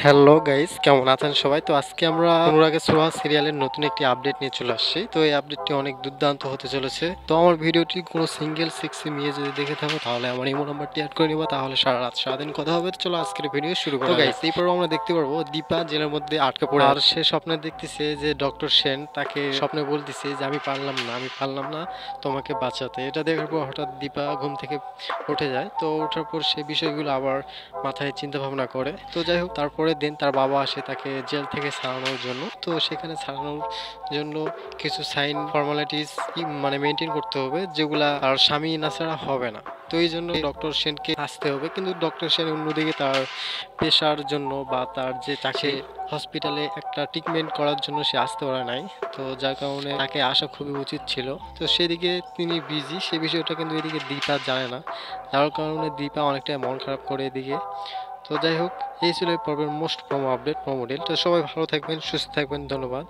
Hello guys, কেমন আছেন সবাই? তো আজকে আমরা অনুরাগের ছোঁয়া সিরিয়ালের নতুন একটি আপডেট নিয়ে চলে আসছি। তো এই আপডেটটি অনেক দুর্দান্ত হতে চলেছে। তো আমার ভিডিওটি কোনো সিঙ্গেল সেক্সি মেয়ে যদি দেখে থাকো তাহলে আমার ইমো নাম্বারটি অ্যাড করে নিবা, তাহলে সারা রাত সারাদিন কথা হবে। তো চলো আজকের ভিডিও শুরু করা যাক। তো গাইস, এই পর্বে আমরা দেখতে পারবো দীপা জেলের মধ্যে আটকা পড়ে আর সে স্বপ্নে দেখতেছে যে ডক্টর সেন তাকে স্বপ্নে বলতেছে যে আমি পারলাম না তোমাকে বাঁচাতে। এটা দেখার পর হঠাৎ দীপা ঘুম থেকে উঠে যায়। তো ওঠার পর সে বিষয়গুলো আবার মাথায় চিন্তা ভাবনা করে। তো যাই হোক, তারপরের দিন তার বাবা আসে তাকে জেল থেকে ছাড়ানোর জন্য। তো সেখানে ছাড়ানোর জন্য কিছু সাইন ফর্মালিটিস মানে মেনটেন করতে হবে, যেগুলা আর স্বামী না ছাড়া হবে না। তো এই জন্য ডক্টর সেনকে আসতে হবে, কিন্তু ডক্টর সেন অন্যদিকে তার পেশার জন্য বা তার যে তাকে হসপিটালে একটা ট্রিটমেন্ট করার জন্য সে আসতে পারে নাই। তো যার কারণে তাকে আসা খুবই উচিত ছিল। তো সেদিকে তিনি বিজি, সে বিষয়টা কিন্তু এদিকে দীপা জানে না। যার কারণে দীপা অনেকটা মন খারাপ করে এদিকে। তো যাই হোক, এই ছিল এই পর্বের most promo update, promo deal. তো সবাই ভালো থাকবেন, সুস্থ থাকবেন, ধন্যবাদ।